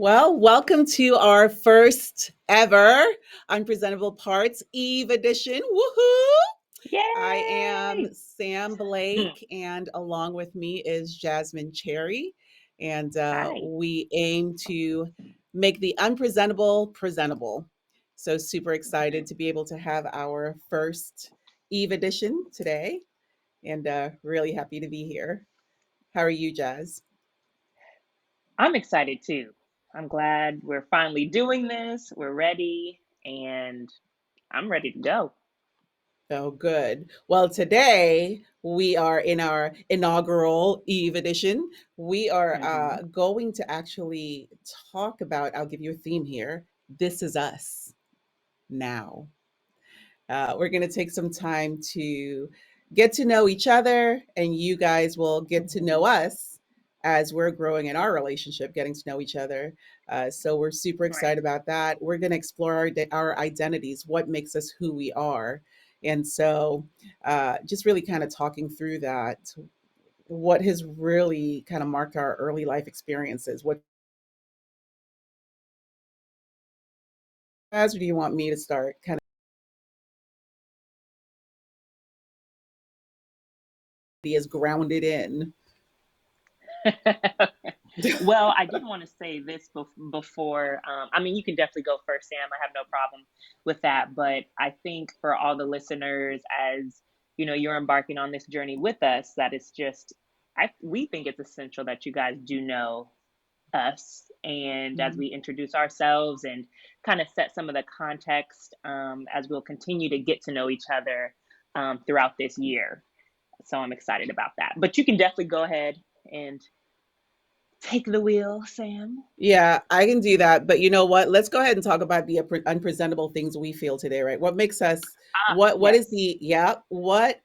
Well, welcome to our first ever Unpresentable Parts Eve edition. Woohoo! I am Yay! Sam Hmm. Blake, and along with me is Jasmine Cherry. And Hi. we aim to make the unpresentable presentable. So, super excited to be able to have our first Eve edition today, and really happy to be here. How are you, Jazz? I'm excited too. I'm glad we're finally doing this. We're ready, and I'm ready to go. Oh, good. Well, today we are in our inaugural Eve edition. We are Hmm. going to actually talk about, I'll give you a theme here. This is us now. We're going to take some time to get to know each other, and you guys will get to know Hmm. us as we're growing in our relationship, getting to know each other. So we're super Right. excited about that. We're going to explore our identities, what makes us who we are. And so, just really kind of talking through that, what has really kind of marked our early life experiences. What, as do you want me to start? Kind of is grounded in. Well, I did want to say this before. I mean, you can definitely go first, Sam. I have no problem with that. But I think for all the listeners, as you're embarking on this journey with us, that it's just, we think it's essential that you guys do know us, and as we introduce ourselves and kind of set some of the context, as we'll continue to get to know each other throughout this year. So I'm excited about that. But you can definitely go ahead and take the wheel, Sam. Yeah, I can do that. But you know what? Let's go ahead and talk about the unpresentable things we feel today, right? What makes us Ah, what is yes. the yeah, what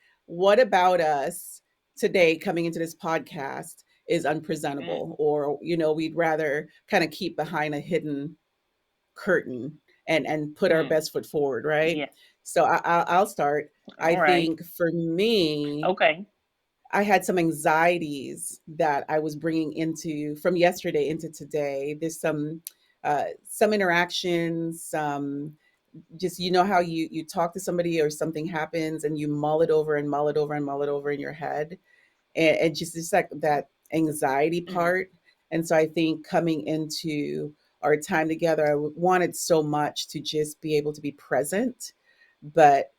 about us today coming into this podcast is Mm, unpresentable, or we'd rather kind of keep behind a hidden curtain and put our mm, best foot forward, right? yeah. So I'll start. I All right. think for me, Okay. I had some anxieties that I was bringing into from yesterday into today. There's some interactions, some just how you talk to somebody or something happens and you mull it over and mull it over and mull it over in your head, and just like that anxiety Mm, part. And so I think coming into our time together, I wanted so much to just be able to be present, but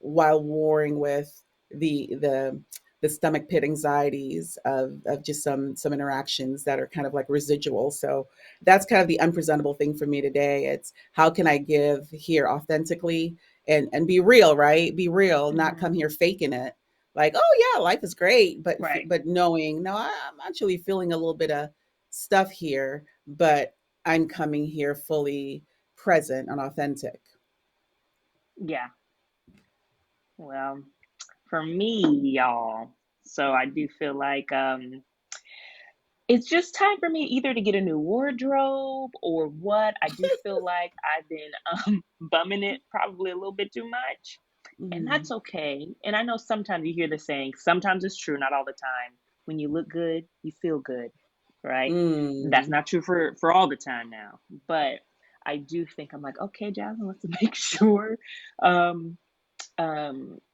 while warring with the the stomach pit anxieties of just some interactions that are kind of like residual. So that's kind of the unpresentable thing for me today. It's how can I give here authentically and be real, right? Be real, not hmm. come here faking it. Like, oh yeah, life is great, Right. but knowing no, I'm actually feeling a little bit of stuff here, but I'm coming here fully present and authentic. Yeah. Well, for me, y'all. So I do feel like it's just time for me either to get a new wardrobe or what. I do feel like I've been bumming it probably a little bit too much. And Mhm. that's okay. And I know sometimes you hear the saying, sometimes it's true, not all the time. When you look good, you feel good, right? That's Mm. not true for all the time now. But I do think I'm like, okay, Jasmine, let's make sure. Um,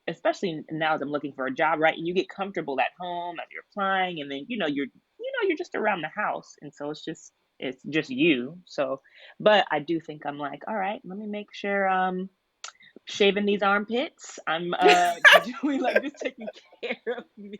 Especially now as I'm looking for a job, right? And you get comfortable at home as you're applying, and then you're just around the house, and so it's just you. So, but I do think I'm like, all right, let me make sure shaving these armpits. I'm doing like just taking care of me.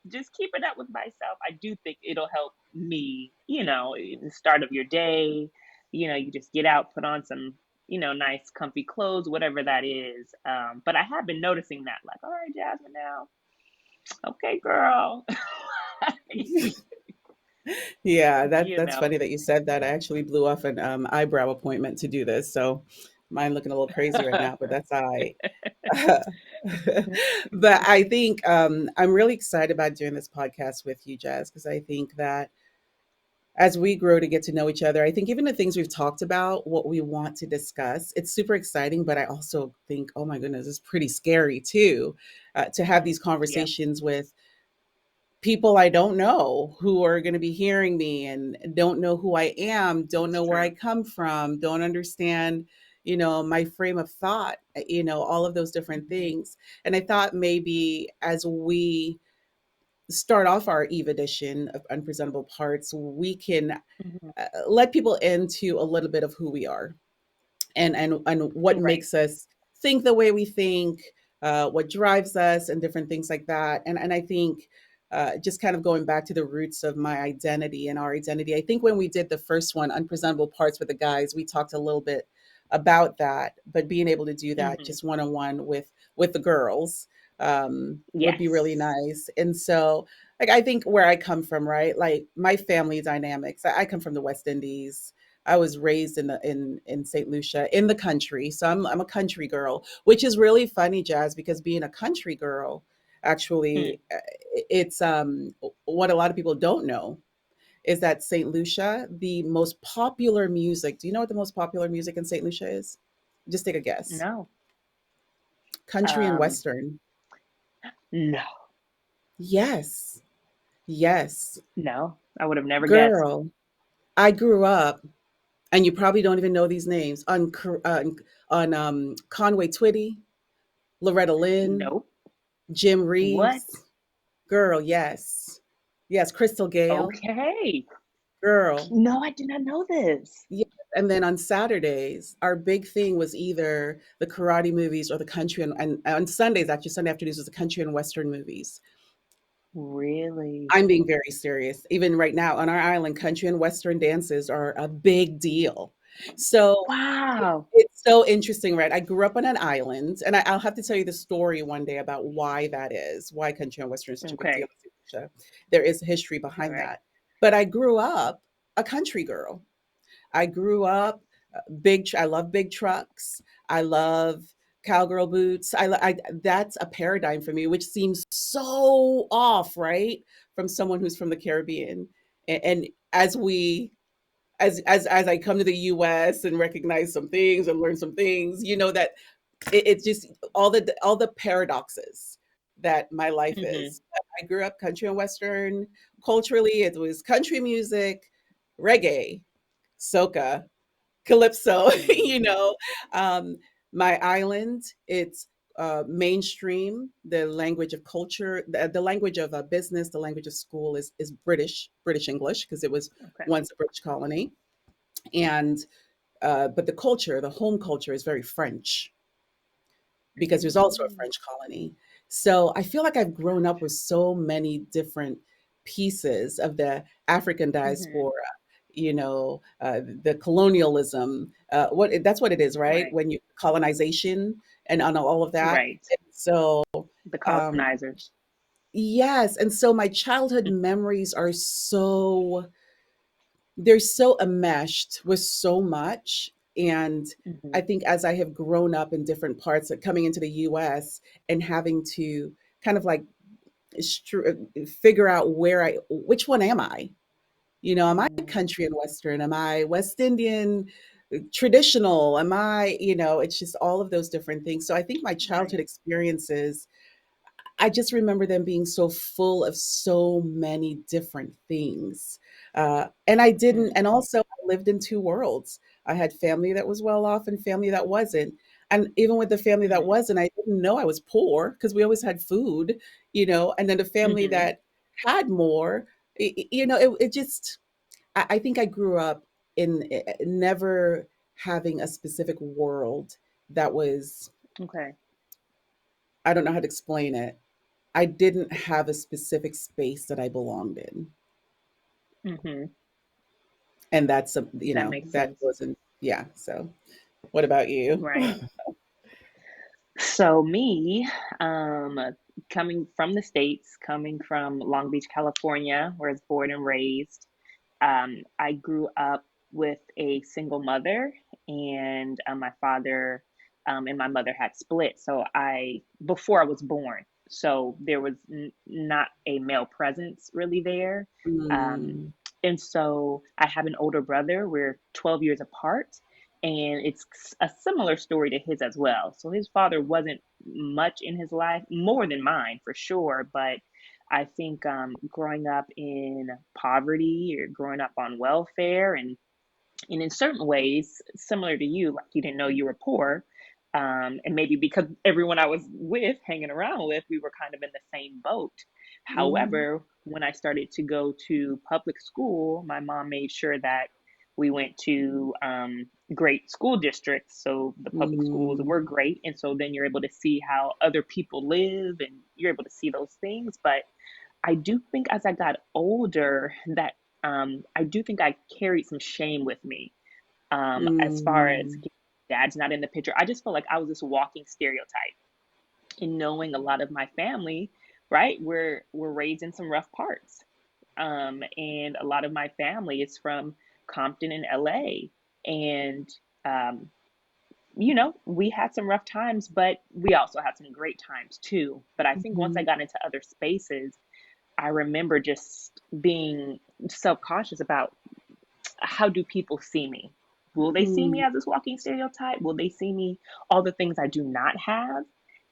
Just keeping up with myself. I do think it'll help me, in the start of your day. You just get out, put on some, nice comfy clothes, whatever that is. But I have been noticing that, like, all right, Jasmine, now, okay, girl. Yeah, you that's know. funny that you said that. I actually blew off an eyebrow appointment to do this, so mine looking a little crazy right now, but that's all right. But I think I'm really excited about doing this podcast with you, Jazz, because I think that as we grow to get to know each other, I think even the things we've talked about, what we want to discuss, it's super exciting. But I also think, oh my goodness, it's pretty scary too, to have these Yeah, conversations with people I don't know who are going to be hearing me and don't know who I am, don't it's know where I true. come from, don't understand, my frame of thought, all of those different Hmm. things. And I thought maybe as we start off our Eve edition of Unpresentable Parts, we can Hmm. let people into a little bit of who we are and what Right. makes us think the way we think, what drives us, and different things like that. And I think just kind of going back to the roots of my identity and our identity. I think when we did the first one, Unpresentable Parts with the guys, we talked a little bit about that, but being able to do that Hmm. just one on one with the girls would be really Yes. nice. And so, like, I think where I come from, right? Like my family dynamics. I come from the West Indies. I was raised in St. Lucia in the country, so I'm a country girl, which is really funny, Jazz, because being a country girl, Hmm. actually, it's what a lot of people don't know is that St. Lucia, the most popular music. Do you know what the most popular music in St. Lucia is? Just take a guess. No. Country and Um, Western. no. Yes, yes, No. I would have never guessed. girl. I grew up, and you probably don't even know these names on Conway Twitty, Loretta Lynn, Nope. Jim What? Reeves. Girl, yes. Yes, Crystal Gale. Okay. Girl. No, I did not know this. Yes. And then on Saturdays, our big thing was either the karate movies or the country and on Sundays, actually Sunday afternoons was the country and western movies. Really? I'm being very serious. Even right now on our island, country and western dances are a big deal. So Wow. it's so interesting, right? I grew up on an island, and I'll have to tell you the story one day about why that is, why country and western is such a big deal Okay. in St. Lucia. There is a history All behind right. that. But I grew up a country girl. I grew up I love big trucks. I love cowgirl boots. That's a paradigm for me, which seems so off, right, from someone who's from the Caribbean. And as we as I come to the US and recognize some things and learn some things, that it's just all the paradoxes that my life Hmm. is. I grew up country and western. Culturally, it was country music, reggae, soca, calypso. you Hmm. know, um, my island, it's mainstream. The language of culture, the language of business, the language of school is British English because it was Okay. once a British colony, and but the culture, the home culture, is very French because there's also a Mm. French colony. So I feel like I've grown up with so many different pieces of the African Hmm. diaspora. The colonialism. What that's what it is, right? Right. When you colonization and on all of that. Right. So The um, colonizers. yes, and so my childhood memories are they're so enmeshed with so much. And Hmm. I think as I have grown up in different parts, like coming into the US and having to kind of like figure out which one am I? Am I Mm. country and Western? Am I West Indian, traditional? Am I, it's just all of those different things. So I think my childhood Right. experiences, I just remember them being so full of so many different things. And I didn't, Mm. and also I lived in two worlds. I had family that was well off and family that wasn't. And even with the family that Mm. wasn't, I didn't know I was poor because we always had food, and then the family Hmm. that had more, it just, I think I grew up in never having a specific world that was Okay. I don't know how to explain it. I didn't have a specific space that I belonged in. Hmm. And that's a, That makes that sense. wasn't, yeah. So what about you? Right. So me, um, coming from the States, coming from Long Beach, California, where I was born and raised, I grew up with a single mother, and my father and my mother had split. So before I was born, so there was not a male presence really there. Um, Mm, and so I have an older brother. We're 12 years apart. And it's a similar story to his as well. So his father wasn't much in his life, more than mine for sure. But I think growing up in poverty or growing up on welfare, and in certain ways, similar to you, like you didn't know you were poor. And maybe because everyone I was with, hanging around with, we were kind of in the same boat. mhm, However, when I started to go to public school, my mom made sure that we went to great school districts. So the public schools mm, were great. And so then you're able to see how other people live and you're able to see those things. But I do think as I got older that I do think I carried some shame with me as far as mm, dad's not in the picture. I just felt like I was this walking stereotype. And knowing a lot of my family, right, we're raised in some rough parts, and a lot of my family is from Compton in LA, and um, we had some rough times, but we also had some great times too. But I think once I mhm, got into other spaces, I remember just being self-conscious about how do people see me? Will they see me mm, as this walking stereotype? Will they see me all the things I do not have?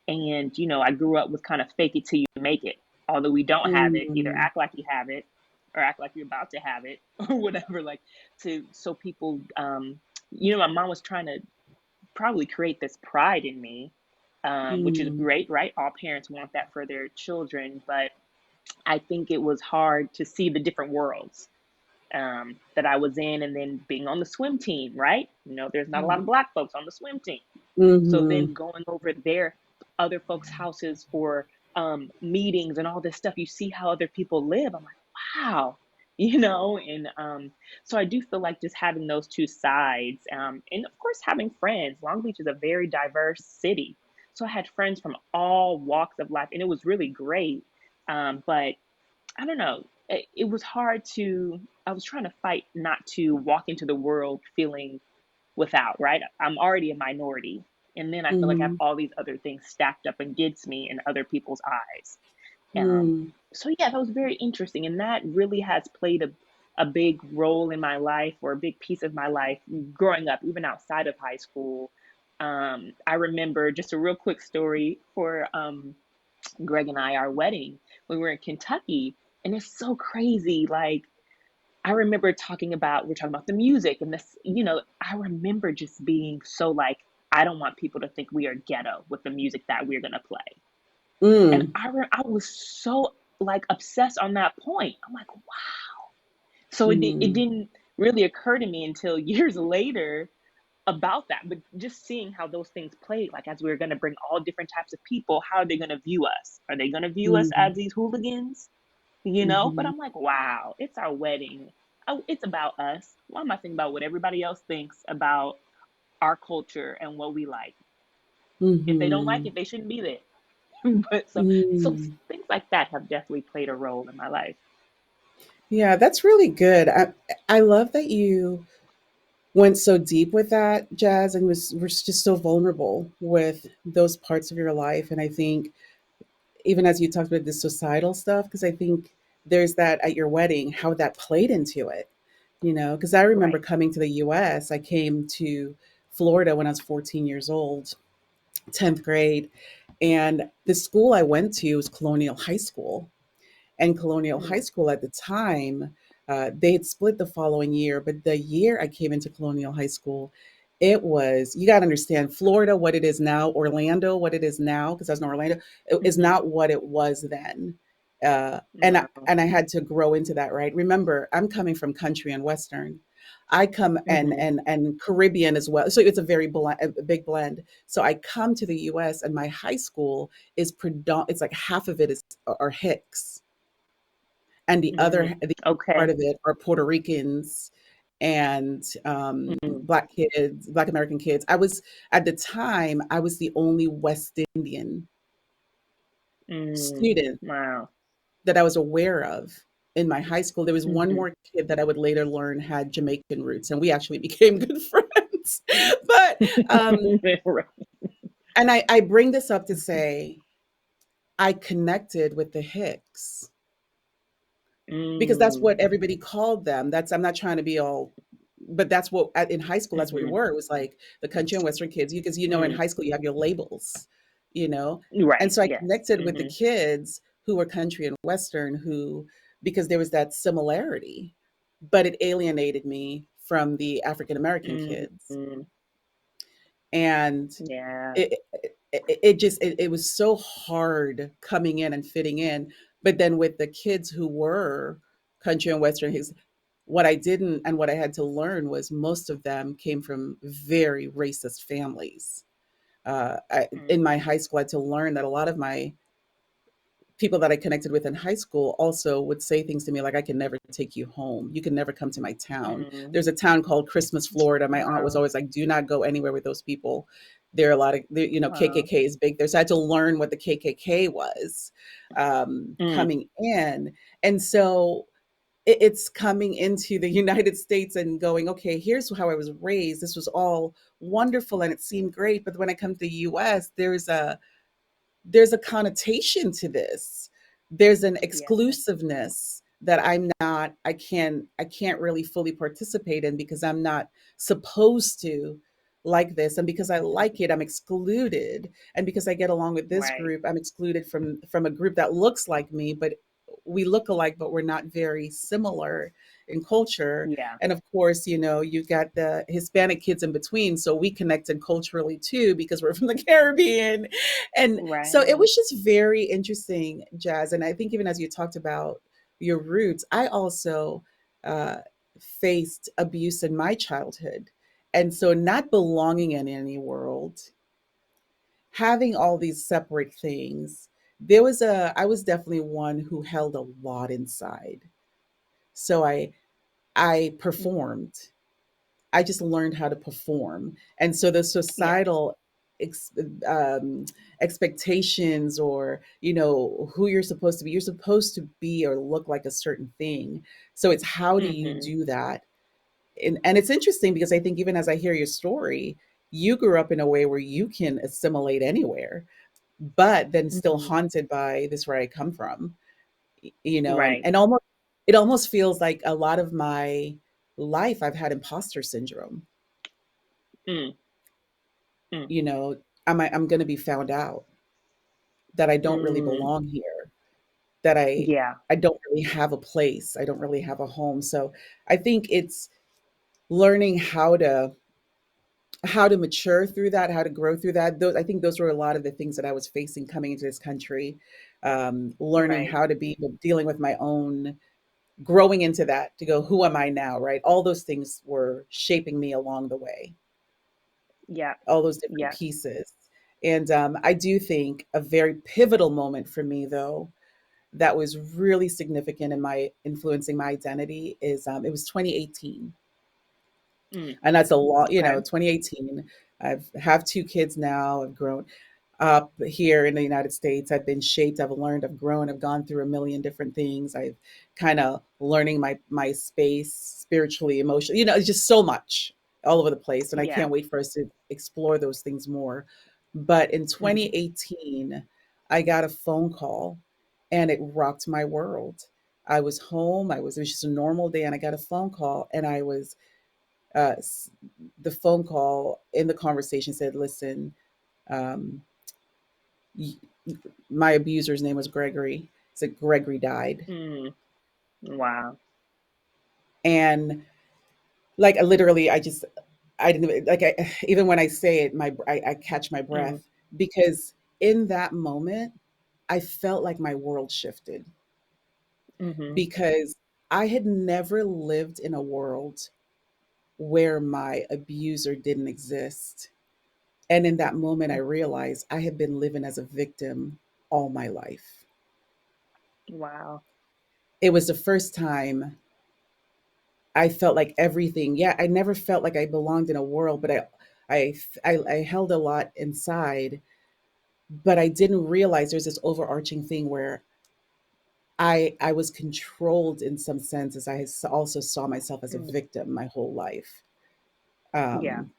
And I grew up with kind of fake it till you make it. Although we don't have it, either mm, act like you have it or act like you're about to have it or whatever. Like to so people, my mom was trying to probably create this pride in me, which is mm, great, right? All parents want that for their children, but I think it was hard to see the different worlds that I was in, and then being on the swim team, right? There's not a lot of mhm, black folks on the swim team. So mhm, then going over their other folks' houses for meetings and all this stuff, you see how other people live. I'm like, wow, and so I do feel like just having those two sides, and of course having friends. Long Beach is a very diverse city, so I had friends from all walks of life, and it was really great. But I don't know. It was hard to. I was trying to fight not to walk into the world feeling without, right? I'm already a minority. And then I feel like I have mhm, all these other things stacked up against me in other people's eyes. mm, So yeah, that was very interesting. And that really has played a big role in my life, or a big piece of my life growing up, even outside of high school. I remember just a real quick story for Greg and I, our wedding when we were in Kentucky. And it's so crazy. Like, I remember we're talking about the music and this, I remember just being so like, I don't want people to think we are ghetto with the music that we're going to play. And mm, I was so like obsessed on that point. I'm like, wow. So it mm, didn't really occur to me until years later about that, but just seeing how those things played, like as we are going to bring all different types of people, how are they going to view us? Are they going to view us mhm, as these hooligans? But mhm, I'm like, wow, it's our wedding. It's about us. Why am I thinking about what everybody else thinks about our culture and what we like? If they don't like mhm, it, they shouldn't be there. But so mm. things like that have definitely played a role in my life. Yeah, that's really good. I love that you went so deep with that, Jazz, and was just so vulnerable with those parts of your life. And I think even as you talked about the societal stuff, because I think there's that at your wedding, how that played into it. Because I remember Right. coming to the US, I came to Florida when I was 14 years old, 10th grade. And the school I went to was Colonial High School. And Colonial High Mm, School at the time, they had split the following year, but the year I came into Colonial High School, it was, you got to understand, Florida, what it is now, Orlando, what it is now, because I was in Orlando, it is mm-hmm. not what it was then. And No. I had to grow into that, right? Remember, I'm coming from country and Western. I come Mhm. and Caribbean as well. So it's a very a big blend. So I come to the US and my high school is it's like half of it is are Hicks and Mm. the part Okay. of it are Puerto Ricans and Mm. black kids, black American kids. I was at the time I was the only West Indian Mm. student Wow. that I was aware of in my high school. There was one Mhm. more kid that I would later learn had Jamaican roots, and we actually became good friends. But Right. and I bring this up to say I connected with the Hicks because that's Mm. what everybody called them. That's I'm not trying to be all, but that's what in high school that's what we Mhm. were. It was like the country and western kids. Because in Mm. high school you have your labels, you know, and Right. so I Yes. connected with the Mhm. kids who were country and western who because there was that similarity, but it alienated me from the African American kids, Mhm. and Yeah. it just it was so hard coming in and fitting in. But then with the kids who were country and western his what I didn't and what I had to learn was most of them came from very racist families. In my Mm. high school I had to learn that a lot of my people that I connected with in high school also would say things to me like, I can never take you home. You can never come to my town. Mm. There's a town called Christmas, Florida. My aunt was Wow. always like, do not go anywhere with those people. There are a lot of, Wow. KKK is big there. So I had to learn what the KKK was Mm. coming in. And so it's coming into the United States and going, okay, here's how I was raised. This was all wonderful and it seemed great. But when I come to the US, there's a connotation to this. There's an Yeah. exclusiveness that I can't really fully participate in because I'm not supposed to like this, and because I like Mhm. it I'm excluded, and because I get along with this Right. group I'm excluded from a group that looks like me, but we look alike but we're not very similar in culture. Yeah. And of course, you got the Hispanic kids in between, so we connected culturally too because we're from the Caribbean. And so it Right. was just very interesting, Jazz. And I think even as you talked about your roots, I also uh, faced abuse in my childhood. And so not belonging in any world, having all these separate things, I was definitely one who held a lot inside. So I Mhm. performed. I just learned how to perform. And so the Yeah. societal ex, um, expectations, or, who you're supposed to be or look like a certain thing. So it's how do you Mhm. do that? And it's interesting because I think even as I hear your story, you grew up in a way where you can assimilate anywhere, but then still Mhm. haunted by this where I come from, and, Right. almost it almost feels like a lot of my life I've had imposter syndrome. Mm. Mm. you know, I'm going to be found out that I don't really Mm. belong here, that Yeah. I don't really have a place, I don't really have a home. So I think it's learning how to mature through that, how to grow through that. Those I think those were a lot of the things that I was facing coming into this country. Learning Right. how to be dealing with my own growing into that to go, who am I now, right? All those things were shaping me along the way, Yeah. all those different Yeah. pieces. And I do think a very pivotal moment for me, though, that was really significant in my influencing my identity is it was 2018. Mm. And that's a lot, Okay. 2018. I've have two kids now. I've grown up here in the United States. I've been shaped, I've learned, I've grown, I've gone through a million different things. I've kind of learning my space spiritually, emotionally, it's just so much all over the place. And I Yeah. can't wait for us to explore those things more. But in Mhm. 2018, I got a phone call and it rocked my world. I was home. It was just a normal day, and I got a phone call, and uh, the phone call in the conversation said, "Listen, um, my abuser's name was Gregory. Said Gregory died." Mm. Wow. And like literally, I didn't like even when I say it, I catch my Mm. breath because in that moment, I felt like my world shifted Mhm. because I had never lived in a world where my abuser didn't exist. And in that moment, I realized I had been living as a victim all my life. Wow. It was the first time I felt like everything. Yeah, I never felt like I belonged in a world, but I held a lot inside, but I didn't realize there's this overarching thing where I was controlled in some sense, as also saw myself as a Mm. victim my whole life. Yeah. Um,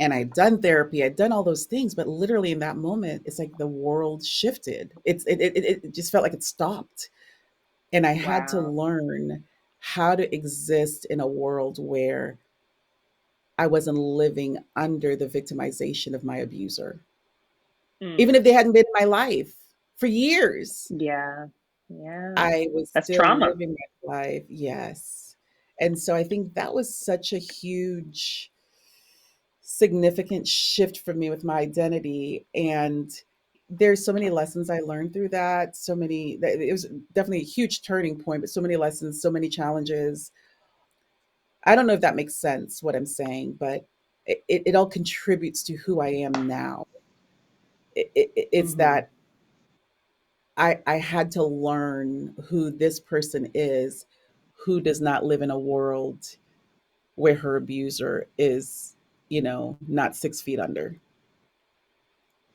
and I'd done therapy, I'd done all those things, but literally in that moment, it's like the world shifted. It just felt like it stopped, and I had to Wow. learn how to exist in a world where I wasn't living under the victimization of my abuser, even Mm. if they hadn't been in my life for years. Yeah. Yeah. I was That's still trauma. living my life, yes. And so I think that was such a huge, significant shift for me with my identity. And there's so many lessons I learned through that. It was definitely a huge turning point, but so many lessons, so many challenges. I don't know if that makes sense, what I'm saying, but it all contributes to who I am now. It's Mhm. that I had to learn who this person is, who does not live in a world where her abuser is, not 6 feet under.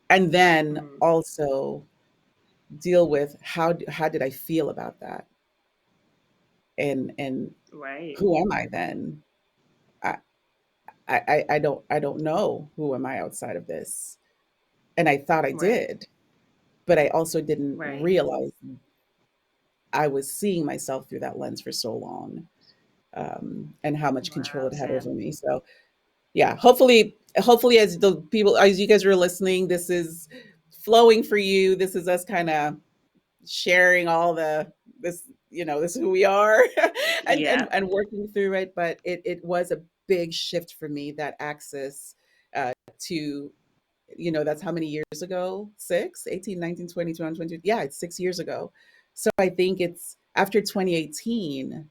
And then Mm. also deal with how did I feel about that, and Right. who am I then? I I don't know who am I outside of this, and I thought I Right. did, but I also didn't Right. realize I was seeing myself through that lens for so long, and how much control Wow, it had Sam. over me. So yeah, hopefully as the people, as you guys are listening, this is flowing for you. This is us kind of sharing all this, this is who we are, and Yeah. working through it. But it was a big shift for me, that access to, that's how many years ago? 6, 18, 19, 20, 21, 22. Yeah, it's 6 years ago. So I think it's after 2018,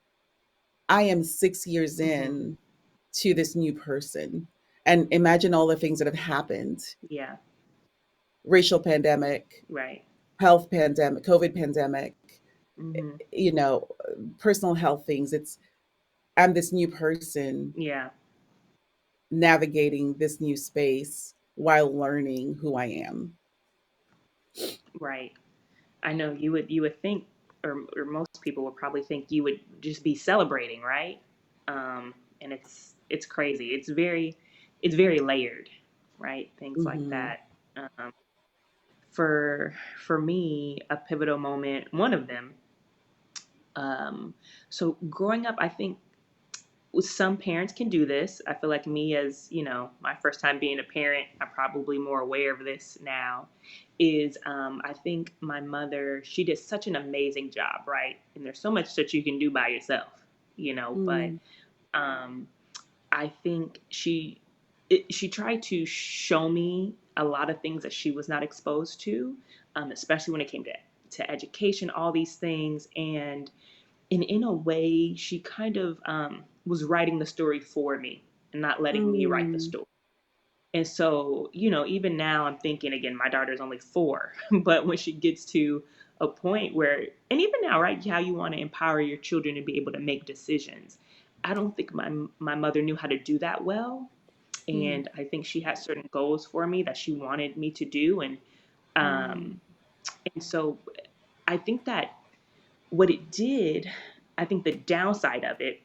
I am 6 years Mhm. in to this new person. And imagine all the things that have happened: Yeah. racial pandemic, Right. health pandemic, COVID pandemic, Mhm. you know, personal health things. I'm this new person Yeah. navigating this new space while learning who I am. Right. I know you would think, or most people would probably think you would just be celebrating, right? And it's crazy. It's very layered, right? Things like Hmm. that. For me, a pivotal moment, one of them. So growing up, I think some parents can do this. I feel like me, as my first time being a parent, I'm probably more aware of this now. Is I think my mother, she did such an amazing job, right? And there's so much that you can do by yourself, but Mm, um, I think she tried to show me a lot of things that she was not exposed to, especially when it came to education, all these things, and in a way, she kind of was writing the story for me and not letting me write the mm, story. And so, even now I'm thinking again, my daughter's only 4, but when she gets to a point where, and even now, right, how you want to empower your children to be able to make decisions. I don't think my mother knew how to do that well. mm, And I think she had certain goals for me that she wanted me to do. mm, Um, and so I think that what it did, I think the downside of it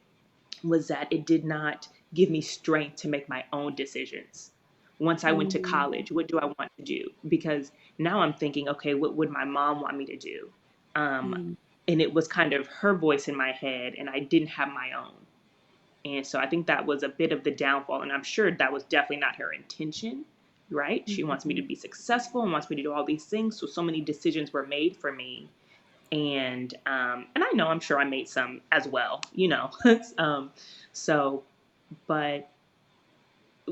was that it did not give me strength to make my own decisions. Once I went to mm, college, what do I want to do? Because now I'm thinking, okay, what would my mom want me to do? Um, mm, and it was kind of her voice in my head, and I didn't have my own. And so I think that was a bit of the downfall. And I'm sure that was definitely not her intention, right? She wants me to mhm, be successful and wants me to do all these things. So many decisions were made for me, and I know I'm sure I made some as well, um, so but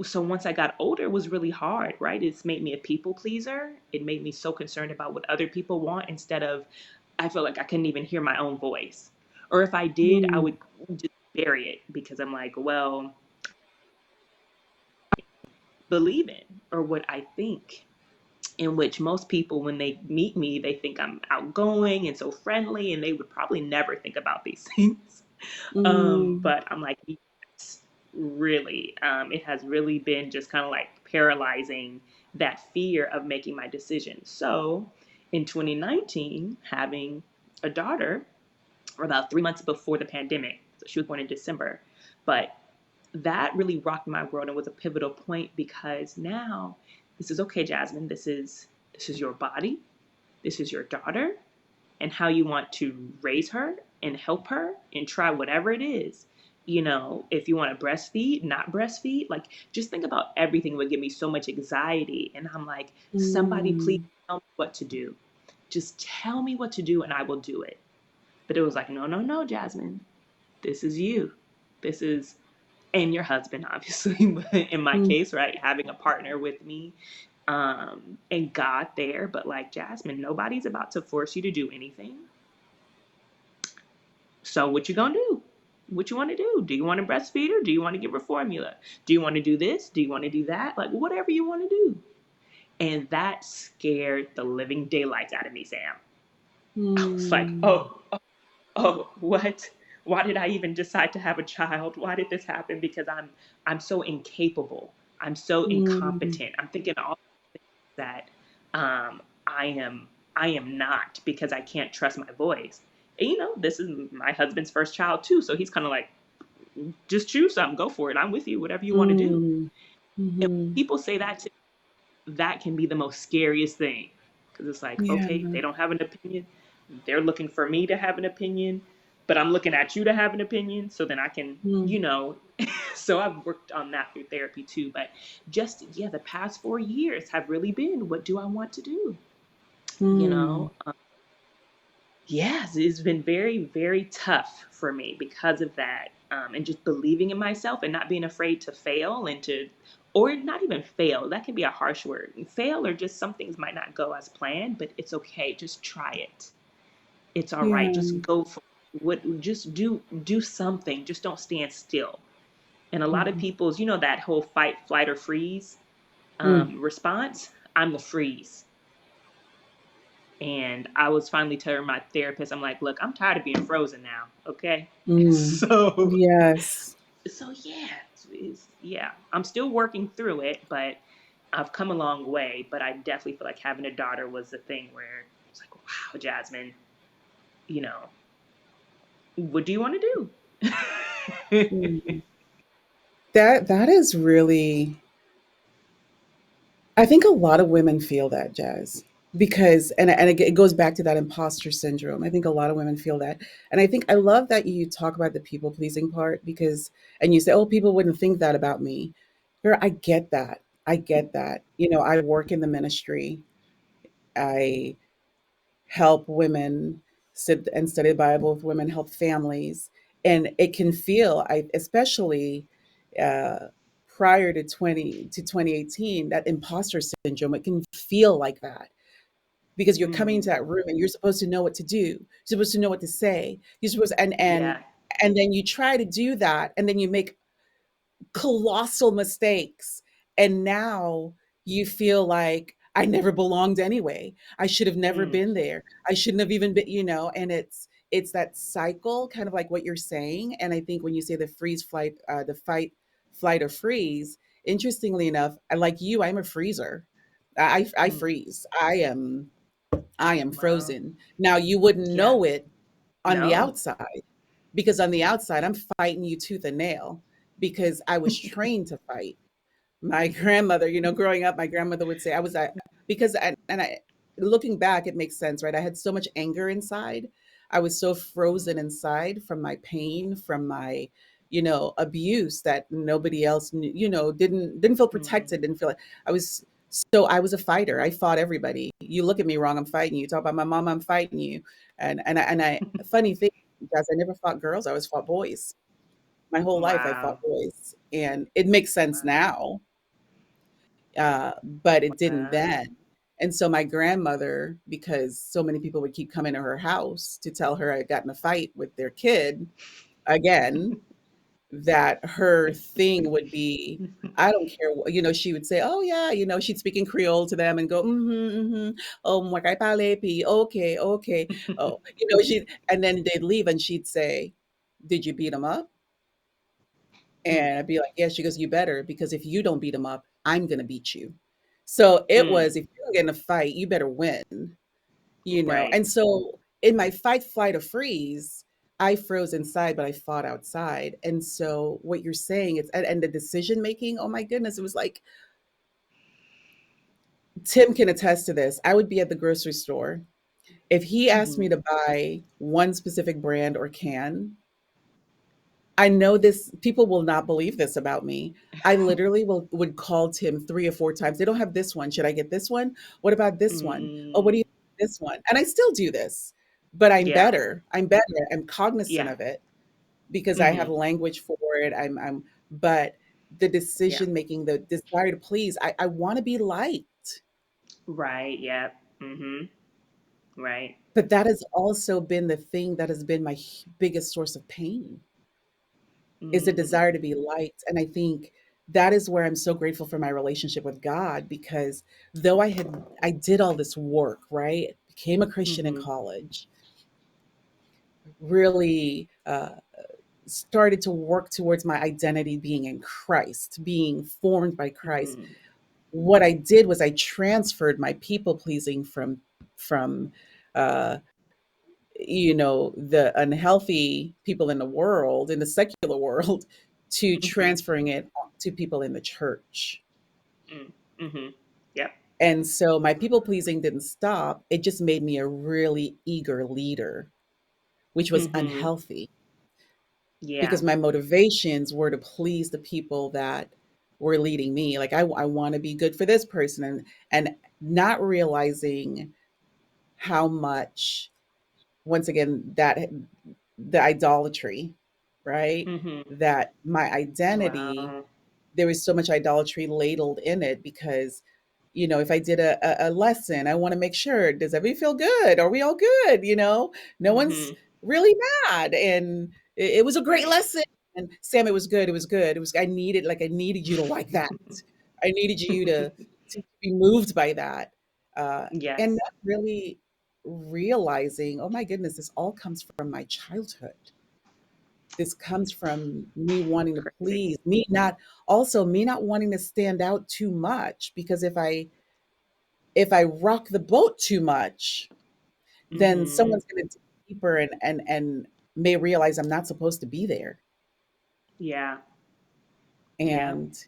so once I got older, it was really hard, right? It's made me a people pleaser. It made me so concerned about what other people want instead of, I feel like I couldn't even hear my own voice, or if I did, I mm, would just bury it because I'm like, well, believe in or what I think, in which most people, when they meet me, they think I'm outgoing and so friendly, and they would probably never think about these things. Mm, But I'm like, yes, really, it has really been just kind of like paralyzing that fear of making my decision. So in 2019, having a daughter, or about 3 months before the pandemic, so she was born in December, but that really rocked my world and was a pivotal point because now this is okay, Jasmine. This is your body. This is your daughter, and how you want to raise her and help her and try whatever it is. If you want to breastfeed, not breastfeed, like just think about everything would give me so much anxiety. And I'm like, somebody please mm, tell me what to do. Just tell me what to do and I will do it. But it was like, no, no, no, Jasmine. This is you. This is and your husband, obviously, but in my mm, case, right, having a partner with me, and God there. But like, Jasmine, nobody's about to force you to do anything. So what you gonna do? What you want to do? Do you want to breastfeed her? Do you want to give her formula? Do you want to do this? Do you want to do that? Like whatever you want to do. And that scared the living daylights out of me, Sam. I was like, mm, oh, what? Why did I even decide to have a child? Why did this happen? Because I'm so incapable. I'm so mm, incompetent. I'm thinking all that I am not, because I can't trust my voice. And this is my husband's first child too, so he's kind of like, just choose something, go for it. I'm with you, whatever you want to do. mm, And mhm. when people say that to that can be the most scariest thing, because it's like, Yeah. okay, they don't have an opinion. They're looking for me to have an opinion, but I'm looking at you to have an opinion, so then I can, Mm, so I've worked on that through therapy too. But just, yeah, the past 4 years have really been, what do I want to do? You mm, know, yes, it's been very, very tough for me because of that. And just believing in myself and not being afraid to fail and to, or not even fail. That can be a harsh word. Fail, or just some things might not go as planned, but it's okay. Just try it. It's all right. Just yeah. go for what, just do something. Just don't stand still. And a lot of Mhm, people's, that whole fight, flight, or freeze mm, response, I'm the freeze. And I was finally telling my therapist, I'm like, look, I'm tired of being frozen now. Okay. mm. So, Yes. so yeah, yeah, I'm still working through it, but I've come a long way. But I definitely feel like having a daughter was the thing where it's like, wow, Jasmine, you know, what do you want to do? Mm. That is really, I think a lot of women feel that, Jazz, because and it goes back to that imposter syndrome. I think a lot of women feel that, and I think I love that you talk about the people pleasing part, because and you say, oh, people wouldn't think that about me. Girl, I get that. I get that. I work in the ministry. I help women sit and study the Bible with women, help families. And it can feel, especially uh, prior to 2018, that imposter syndrome, it can feel like that because you're coming into Mm, that room and you're supposed to know what to do. You're supposed to know what to say. You're supposed to, yeah. and then you try to do that and then you make colossal mistakes. And now you feel like I never belonged anyway. I should have never Mm, been there. I shouldn't have even been, and it's that cycle, kind of like what you're saying. And I think when you say the freeze flight, the fight, flight or freeze, interestingly enough, I like you, I'm a freezer. I mm. freeze. I am Wow. frozen. Now you wouldn't Yeah. know it on the No. outside, because on the outside I'm fighting you tooth and nail because I was trained to fight. My grandmother, growing up, my grandmother would say I was because looking back, it makes sense, right? I had so much anger inside. I was so frozen inside from my pain, from my, abuse, that nobody else knew, didn't feel Mm, protected, didn't feel like I was a fighter. I fought everybody. You look at me wrong, I'm fighting you. Talk about my mom, I'm fighting you. And funny thing, guys, I never fought girls. I always fought boys. My whole life I fought wow. boys, and it makes sense Wow. now, but it didn't Wow. then. And so my grandmother, because so many people would keep coming to her house to tell her I got in a fight with their kid again, that her thing would be, I don't care what, she would say, "Oh yeah," she'd speak in Creole to them and go, "Mm-hmm, mm-hmm. Oh, mwakay palepi. Okay, okay." Oh, she and then they'd leave and she'd say, "Did you beat him up?" Mm, And I'd be like, "Yeah." She goes, "You better, because if you don't beat him up, I'm gonna beat you." So it mm, was, if you're gonna get in a fight, you better win. right. And so in my fight, flight, or freeze, I froze inside, but I fought outside. And so what you're saying is, and the decision making, oh my goodness, it was like, Tim can attest to this. I would be at the grocery store. If he asked Hmm. me to buy one specific brand or can, I know this, people will not believe this about me. I literally would call Tim 3 or 4 times. They don't have this one. Should I get this one? What about this one? Oh, what do Mm, you think of this one? And I still do this, but I'm yeah, better. I'm better. I'm cognizant yeah. of it because I have Hmm. language for it. But the Yeah. decision making, the desire to please, I want to be liked. Right. Yeah. Hmm. Right. But that has also been the thing that has been my biggest source of pain, is a Mm, desire to be liked. And I think that is where I'm so grateful for my relationship with God, because though I did all this work, right? Became a Christian in hmm. college, really started to work towards my identity being in Christ, being formed by Christ. Mm, What I did was I transferred my people pleasing from uh, the unhealthy people in the world, in the secular world, to hmm. transferring it to people in the church. Mm, hmm. Yep. And so my people pleasing didn't stop. It just made me a really eager leader, which was Hmm. unhealthy, Yeah. because my motivations were to please the people that were leading me. Like, I want to be good for this person, and not realizing how much, once again, that the idolatry, right? Hmm. That my identity, Wow. there was so much idolatry ladled in it, because if I did a lesson, I want to make sure, does everybody feel good? Are we all good? No one's Hmm. really mad. And it was a great Right. lesson. And Sam, it was good. It was good. It was, I needed you to like that. I needed you to be moved by that. Uh, and Yes. not really realizing, oh my goodness, this all comes from my childhood. This comes from me wanting to Crazy. please, me not wanting to stand out too much, because if I rock the boat too much, then Hmm. someone's going to dig deeper, and may realize I'm not supposed to be there. Yeah. Yeah. And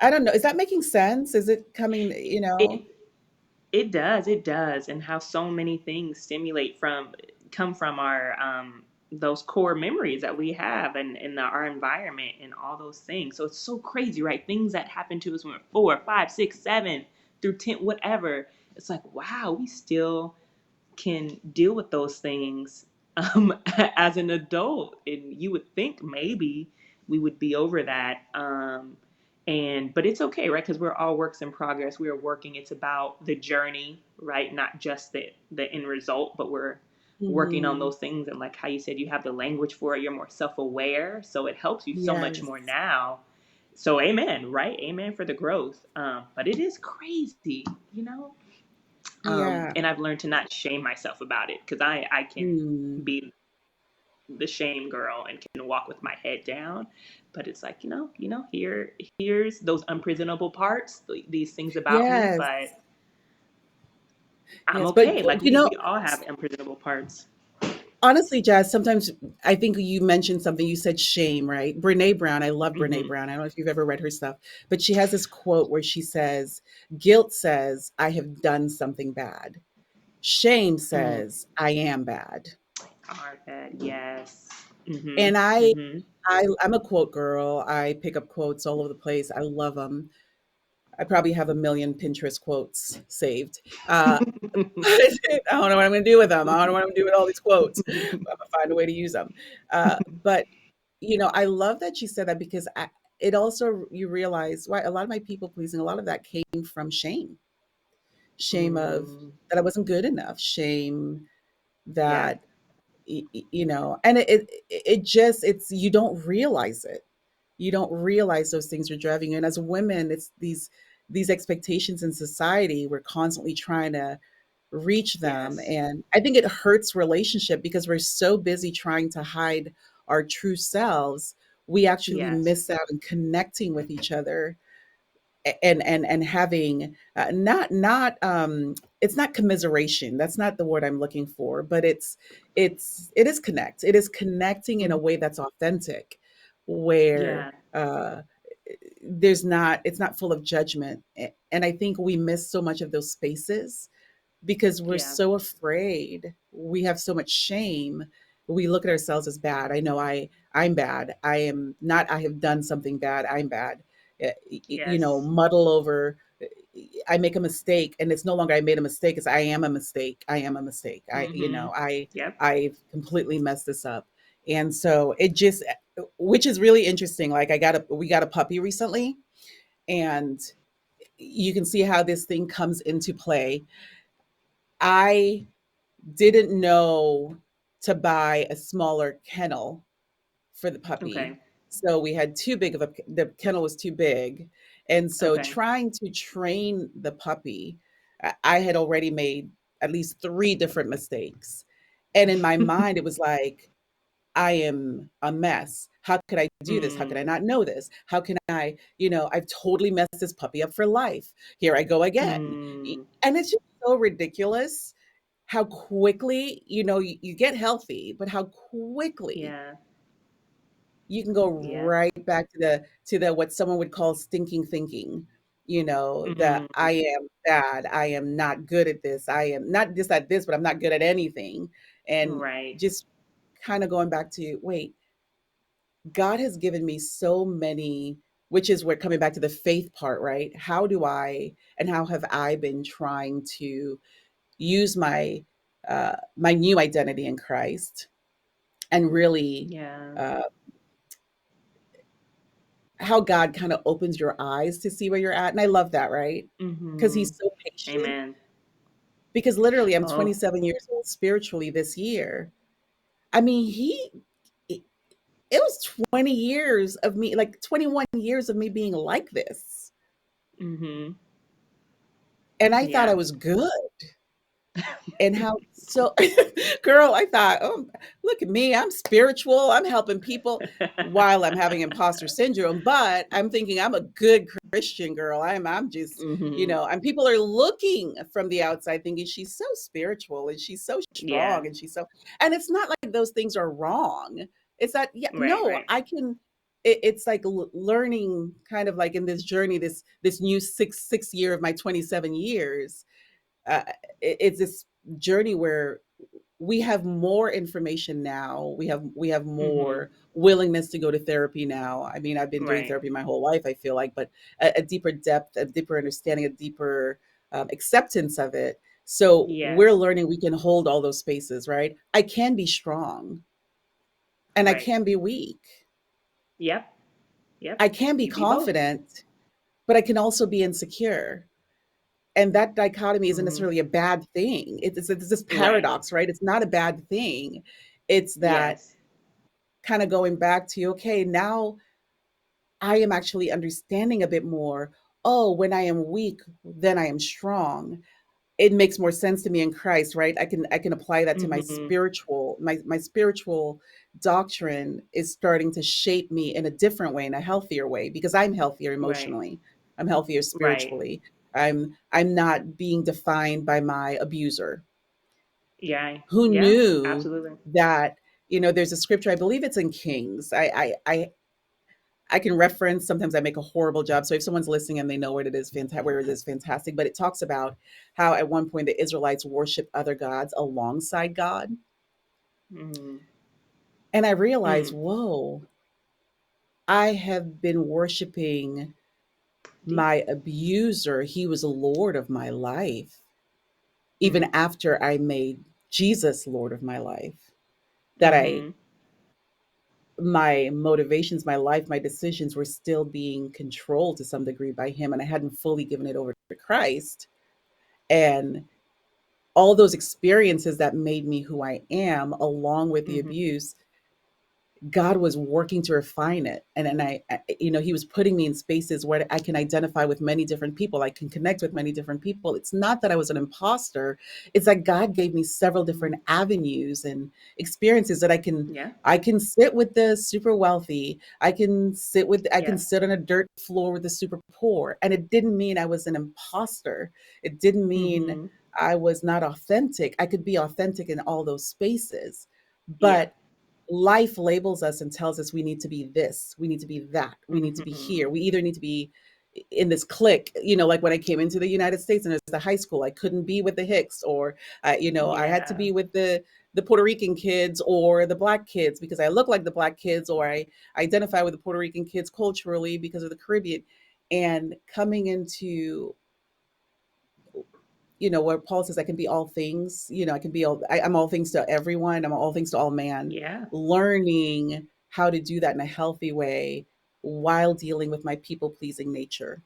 I don't know, is that making sense? Is it coming, It it does. It does. And how so many things stimulate from come from our those core memories that we have and our environment and all those things. So it's so crazy, right? Things that happened to us when we we're 4, 5, 6, 7 through 10, whatever. It's like, wow, we still can deal with those things as an adult, and you would think maybe we would be over that, and but it's okay, right? Because we're all works in progress. We are working. It's about the journey, right? Not just the end result, but we're working on Mhm. those things. And like how you said, you have the language for it. You're more self-aware, so it helps you so much Yes. more now. So amen, right? Amen for the growth. But it is crazy, you know. Yeah. And I've learned to not shame myself about it, because I can Mm. be the shame girl and can walk with my head down. But it's like, here's those unpresentable parts, these things about me, Yes. but I'm Yes. But, okay. Like we all have unpresentable parts. honestly, Jazz, sometimes I think you mentioned something. You said shame, right? Brene Brown. I love Brene Hmm. Brown. I don't know if you've ever read her stuff, but she has this quote where she says, "Guilt says I have done something bad. Shame Mm. says I am bad." Our bad, yes. Hmm. And Hmm. I'm a quote girl. I pick up quotes all over the place. I love them. I probably have a million Pinterest quotes saved. I don't know what I'm going to do with them. I don't know what I'm going to do with all these quotes. I'm going to find a way to use them. But I love that you said that, because it also, you realize why a lot of my people pleasing, a lot of that came from shame of Mm. that I wasn't good enough, shame Yeah. that and it just, it's, you don't realize it. You don't realize those things are driving you. And as women, it's these expectations in society. We're constantly trying to reach them, Yes. and I think it hurts relationship because we're so busy trying to hide our true selves. We actually Yes. miss out on connecting with each other, and having, it's not commiseration, that's not the word I'm looking for, but it is connect, it is connecting in a Mhm. way that's authentic, where Yeah. there's not, it's not full of judgment. And I think we miss so much of those spaces because we're Yeah. so afraid. We have so much shame. We look at ourselves as bad. I know I'm bad. I am not, I have done something bad. I'm bad. Yes. Muddle over. I make a mistake and it's no longer I made a mistake. It's I am a mistake. I am a mistake. Mhm. Yep. I've completely messed this up. And so it just, which is really interesting. Like we got a puppy recently, and you can see how this thing comes into play. I didn't know to buy a smaller kennel for the puppy. Okay. So we had too big of a, the kennel was too big. And so Okay. trying to train the puppy, I had already made at least three different mistakes. And in my mind, it was like, I am a mess. How could I do this? How could I Mm. not know this? How can I, I've totally messed this puppy up for life. Here I go again. Mm. And it's just so ridiculous how quickly, you get healthy, but how quickly Yeah. you can go Yeah. right back to the what someone would call stinking thinking. That Mm. I am bad, I am not good at this, I am not just at this, but I'm not good at anything. And Right. just kind of going back to, wait, God has given me so many, which is, we're coming back to the faith part, right? How do I, and how have I been trying to use my new identity in Christ, and really, Yeah. uh, how God kind of opens your eyes to see where you're at. And I love that, right? Because He's Mhm. so patient. Amen. Because literally, I'm Oh. 27 years old spiritually this year. I mean, it it was 20 years of me, like 21 years of me being like this. Mhm. And I thought I Yeah. was good. And how so girl, I thought, oh, look at me, I'm spiritual, I'm helping people, while I'm having imposter syndrome, but I'm thinking I'm a good Christian girl. I'm just, Mhm. and people are looking from the outside thinking she's so spiritual and she's so Yeah. strong and she's so, and it's not like those things are wrong. It's that, yeah, Right, no, right. I can, it's like learning, kind of like in this journey, this new six year of my 27 years. uh, it's this journey where we have more information now. We have Mhm. more willingness to go to therapy now. I mean, I've been doing Right. therapy my whole life, I feel like, but a deeper depth, a deeper understanding, a deeper acceptance of it. So we're Yes. learning we can hold all those spaces, right? I can be strong and I Right. can be weak. Yep. Yep. I can be You be both. confident, but I can also be insecure. And that dichotomy isn't Mhm. necessarily a bad thing. It's this Right. paradox, right? It's not a bad thing. It's that Yes. kind of going back to, okay, now I am actually understanding a bit more. Oh, when I am weak, then I am strong. It makes more sense to me in Christ, right? I can apply that to Mhm. my spiritual doctrine is starting to shape me in a different way, in a healthier way, because I'm healthier Right. emotionally. I'm healthier Right. spiritually. I'm not being defined by my abuser. Yeah. Who Yeah. knew Absolutely. that, there's a scripture, I believe it's in Kings. I can reference, sometimes I make a horrible job. So if someone's listening and they know what it is, where it is, fantastic. But it talks about how at one point the Israelites worshiped other gods alongside God. Mhm. And I realized, Mm. whoa, I have been worshiping Deep. my abuser. He was Lord of my life, even Mm. after I made Jesus Lord of my life. That Mhm. my motivations, my life, my decisions were still being controlled to some degree by him, and I hadn't fully given it over to Christ. And all those experiences that made me who I am, along with the Mhm. abuse, God was working to refine it. And He was putting me in spaces where I can identify with many different people. I can connect with many different people. It's not that I was an imposter. It's that God gave me several different Mhm. avenues and experiences that Yeah. I can sit with the super wealthy. I can Yeah. sit on a dirt floor with the super poor. And it didn't mean I was an imposter. It didn't mean Mhm. I was not authentic. I could be authentic in all those spaces. Yeah. But life labels us and tells us we need to be this, we need to be that, we need to be here. Mhm. We either need to be in this clique, like when I came into the United States and as a high school, I couldn't be with the Hicks, or I had to Yeah. be with the Puerto Rican kids or the black kids because I look like the black kids, or I identify with the Puerto Rican kids culturally because of the Caribbean. And coming into where Paul says I can be all things, I can be I'm all things to everyone, I'm all things to all man. Yeah. Learning how to do that in a healthy way while dealing with my people pleasing nature,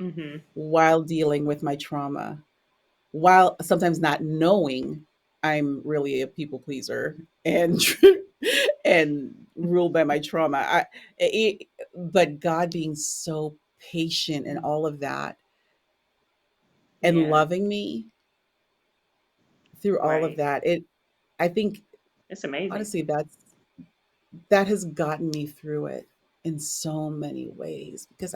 Mhm. while dealing with my trauma, while sometimes not knowing I'm really a people pleaser and and ruled by my trauma. But God being so patient and all of that and Yeah. loving me through all of Right. that. I think It's amazing. honestly that has gotten me through it in so many ways because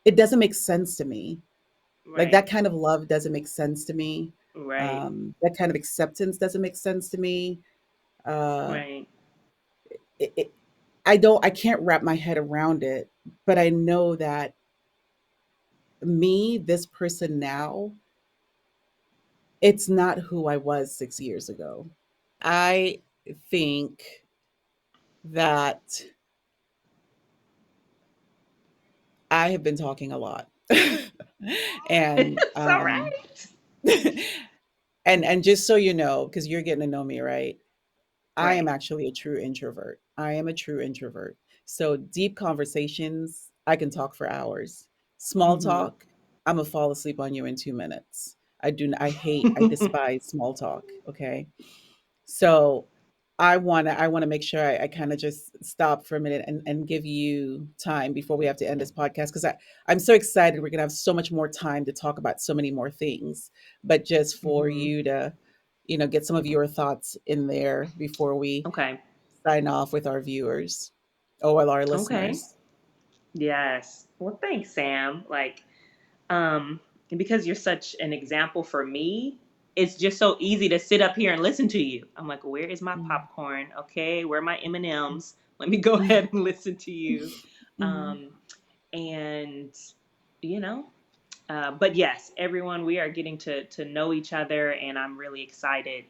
it doesn't make sense to me. Like Right. that kind of love doesn't make sense to me. Right. That kind of acceptance doesn't make sense to me. Uh, Right. it, it, I can't wrap my head around it, but I know that me, this person now, it's not who I was 6 years ago. I think that I have been talking a lot. and It's all right. and just so you know, because you're getting to know me, right? I am Right. actually a true introvert. I am a true introvert. So deep conversations, I can talk for hours. Small Mhm. talk, I'm gonna fall asleep on you in 2 minutes. I despise small talk. Okay. So I wanna make sure I kind of just stop for a minute and give you time before we have to end this podcast because I'm so excited. We're gonna have so much more time to talk about so many more things. But just for Mhm. you to, get some of your thoughts in there before we Okay. sign off with our viewers or with our Okay. listeners. Yes. Well, thanks, Sam. Um, and because you're such an example for me, it's just so easy to sit up here and listen to you. I'm like, where is my Mm, popcorn? Okay, where are my mm, M&Ms? Let me go mm, ahead and listen to you. mhm, Um, and you know, but yes, everyone, we are getting to know each other, and I'm really excited.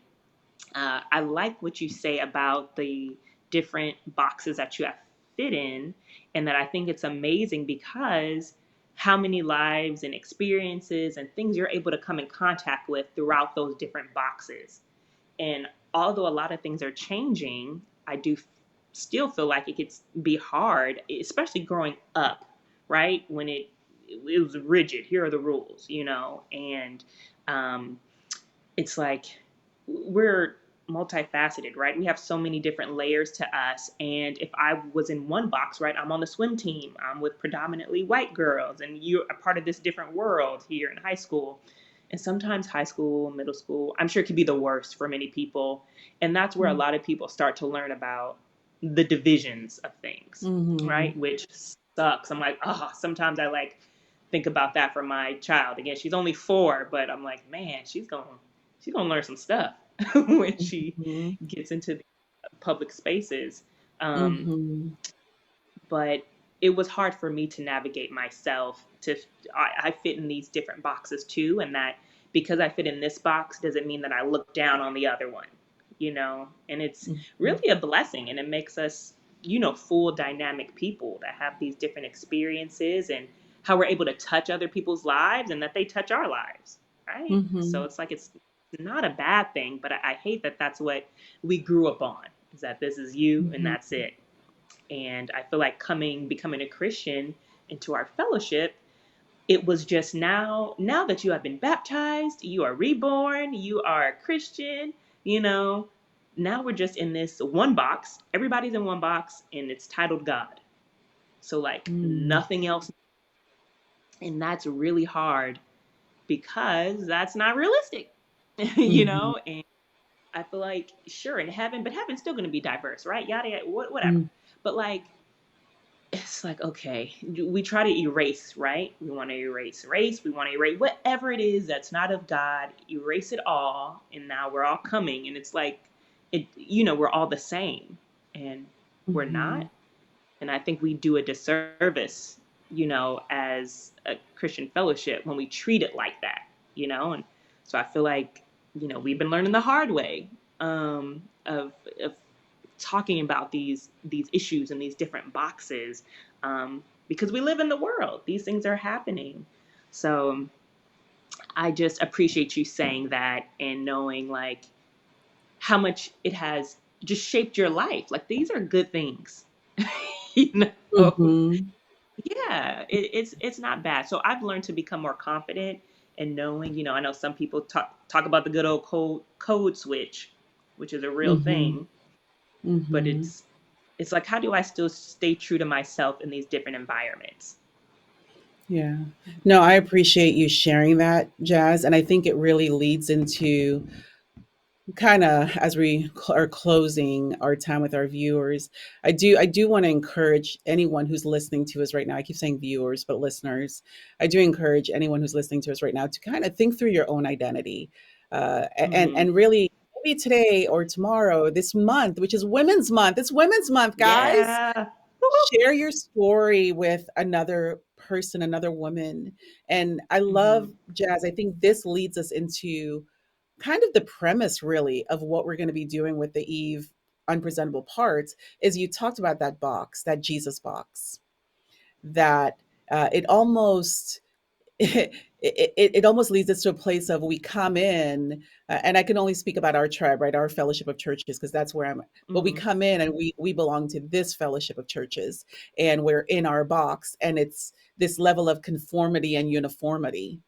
I like what you say about the different boxes that you have fit in, and that I think it's amazing because how many lives and experiences and things you're able to come in contact with throughout those different boxes. And although a lot of things are changing, I do still feel like it could be hard, especially growing up, right? When it was rigid. Here are the rules, and um, it's like we're multifaceted, right? We have so many different layers to us. And if I was in one box, right, I'm on the swim team, I'm with predominantly white girls, and you're a part of this different world here in high school. And sometimes high school, middle school, I'm sure it could be the worst for many people. And that's where a mm, lot of people start to learn about the divisions of things, mhm, right? Which sucks. I'm like, oh, sometimes I think about that for my child. Again, she's only 4, but I'm like, man, she's gonna learn some stuff when she mhm, gets into the public spaces. Um, mhm, but it was hard for me to navigate myself. I fit in these different boxes too, and that because I fit in this box doesn't mean that I look down on the other one, And it's mhm, really a blessing, and it makes us, full dynamic people that have these different experiences and how we're able to touch other people's lives and that they touch our lives, right? So mhm, it's like it's not a bad thing, but I hate that that's what we grew up on, is that this is you and mhm, that's it. And I feel like becoming a Christian into our fellowship, it was just now that you have been baptized, you are reborn, you are a Christian, you know, now we're just in this one box. Everybody's in one box and it's titled God. So like Mm, nothing else, and that's really hard because that's not realistic. you mhm, know, and I feel like sure in heaven, but heaven's still going to be diverse, right? Yada yada, whatever. mm, But like it's like okay, we try to erase, right? We want to erase race, we want to erase whatever it is that's not of God, erase it all, and now we're all coming, and it's like it, we're all the same, and we're not. mhm, And I think we do a disservice, as a Christian fellowship when we treat it like that, and so I feel like we've been learning the hard way, of talking about these issues and these different boxes, because we live in the world. These things are happening. So I just appreciate you saying that and knowing like how much it has just shaped your life. Like these are good things, you know. mhm, Yeah, it's not bad. So I've learned to become more confident in knowing. I know some people talk about the good old code switch, which is a real mhm, thing, but mhm. it's like how do I still stay true to myself in these different environments? Yeah. No, I appreciate you sharing that, Jazz, and I think it really leads into kind of as we are closing our time with our viewers. I do want to encourage anyone who's listening to us right now. I keep saying viewers, but listeners. I do encourage anyone who's listening to us right now to kind of think through your own identity, Mm-hmm. and really maybe today or tomorrow, this month, which is Women's Month. It's Women's Month, guys. Yeah. Woo-hoo. Share your story with another person, another woman. And I Mm-hmm. love, Jazz. I think this leads us into kind of the premise really of what we're going to be doing with the Eve unpresentable parts. Is you talked about that box, that Jesus box, that it almost it almost leads us to a place of we come in, and I can only speak about our tribe, right, our fellowship of churches, because that's where I'm at. But we Mm-hmm. come in and we belong to this fellowship of churches, and we're in our box, and it's this level of conformity and uniformity.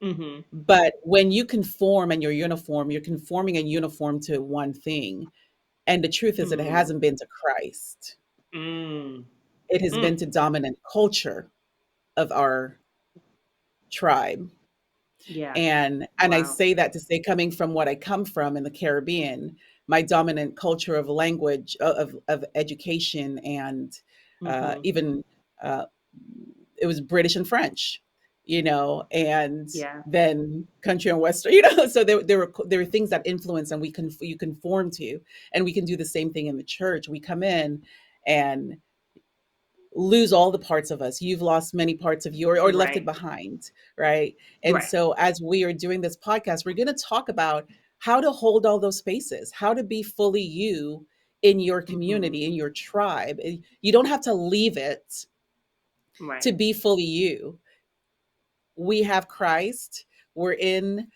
Mm-hmm. But when you conform and you're uniform, you're conforming and uniform to one thing. And the truth is, it Mm. hasn't been to Christ. Mm. It has Mm. been to dominant culture of our tribe. Yeah. And I Wow. say that to say, coming from what I come from in the Caribbean, my dominant culture of language, of education, and Mm-hmm. even uh, it was British and French, and Yeah. then country and western, So there were things that influence, and you conform to, and we can do the same thing in the church. We come in and lose all the parts of us. You've lost many parts of you, or left it Right. behind, right? And Right. so as we are doing this podcast, we're going to talk about how to hold all those spaces, how to be fully you in your Mm-hmm. community, in your tribe. You don't have to leave it Right. to be fully you. We have Christ. We're in,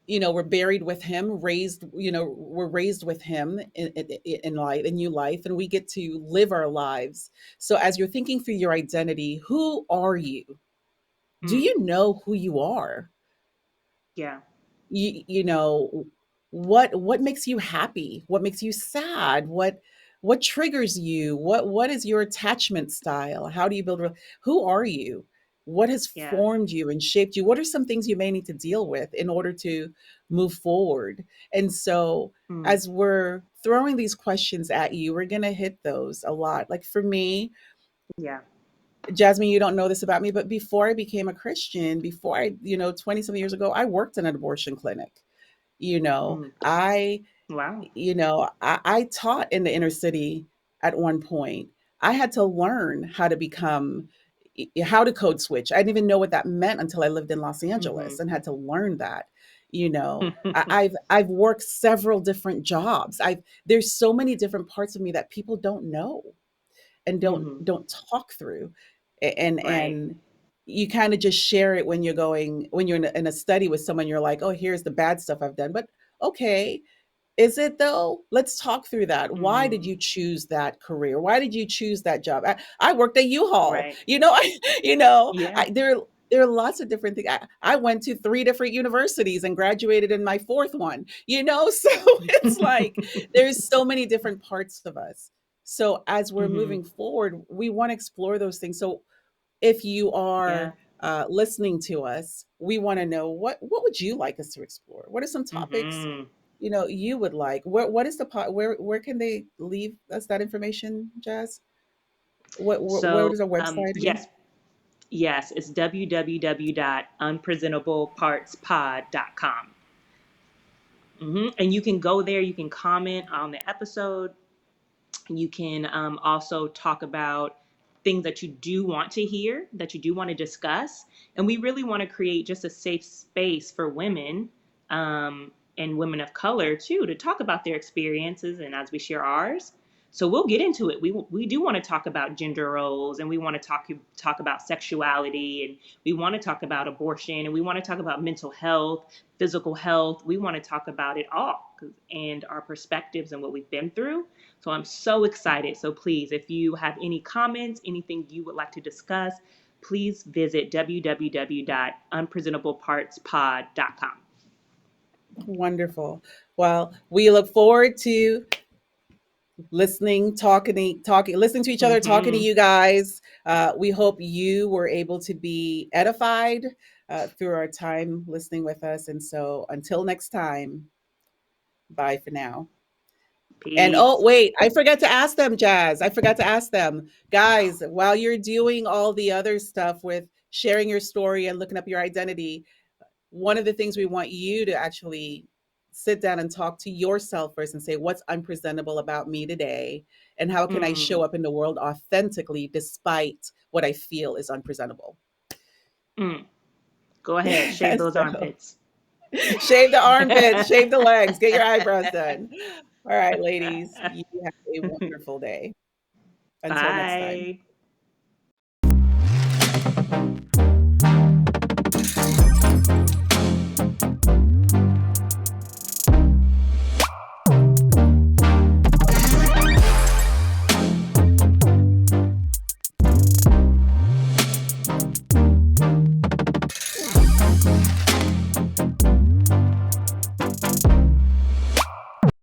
we're buried with him, raised, we're raised with him in life, in new life, and we get to live our lives. So as you're thinking through your identity, who are you? Do Mm. you know who you are? Yeah. You know, what makes you happy, what makes you sad, what triggers you, what is your attachment style, how do you who are you, what has Yeah. formed you and shaped you, what are some things you may need to deal with in order to move forward. And so Mm. as we're throwing these questions at you, we're going to hit those a lot. Like for me, Yeah. Jasmine, you don't know this about me, but before I became a Christian, before I, 20 some years ago, I worked in an abortion clinic. You know, Mm. I, Wow. I taught in the inner city at one point. I had to learn how to become, how to code switch. I didn't even know what that meant until I lived in Los Mm-hmm. Angeles and had to learn that. I've worked several different jobs. There's so many different parts of me that people don't know and don't mm-hmm. don't talk through. And Right. you kind of just share it when you're in a study with someone. You're like, oh, here's the bad stuff I've done, but okay, Is it though? Let's talk through that. Why did Mm, you choose that career? Why did you choose that job? I worked at U-Haul. right. Yeah. There are lots of different things. I went to three different universities and graduated in my fourth one. So it's like there's so many different parts of us. So as we're Hmm. moving forward, we want to explore those things. So if you Yeah. are listening to us, we want to know what would you like us to explore? What are some topics Hmm. you would like? What is the pot? Where can they leave us that information, Jazz? Where So, is our website again? yes, yes, it's www.unpresentablepartspod.com. And you can go there, you can comment on the episode. You can also talk about things that you do want to hear, that you do want to discuss. And we really want to create just a safe space for women and women of color too to talk about their experiences and as we share ours. So we'll get into it. We do want to talk about gender roles, and we want to talk about sexuality, and we want to talk about abortion, and we want to talk about mental health, physical health. We want to talk about it all and our perspectives and what we've been through. So I'm so excited. So please, if you have any comments, anything you would like to discuss, please visit www.unpresentablepartspod.com. Wonderful. Well, we look forward to listening to each other, talking to Mm-hmm. you guys. We hope you were able to be edified through our time listening with us. And so until next time, bye for now. And oh, Peace. wait, I forgot to ask them, Jazz. I forgot to ask them, guys, while you're doing all the other stuff with sharing your story and looking up your identity, one of the things we want you to actually sit down and talk to yourself first and say, what's unpresentable about me today? And how can I show Mm, up in the world authentically despite what I feel is unpresentable? mm. Go ahead, shave those So armpits. shave the armpits, shave the legs, get your eyebrows done. All right, ladies, you have a wonderful day. Until next time. Bye.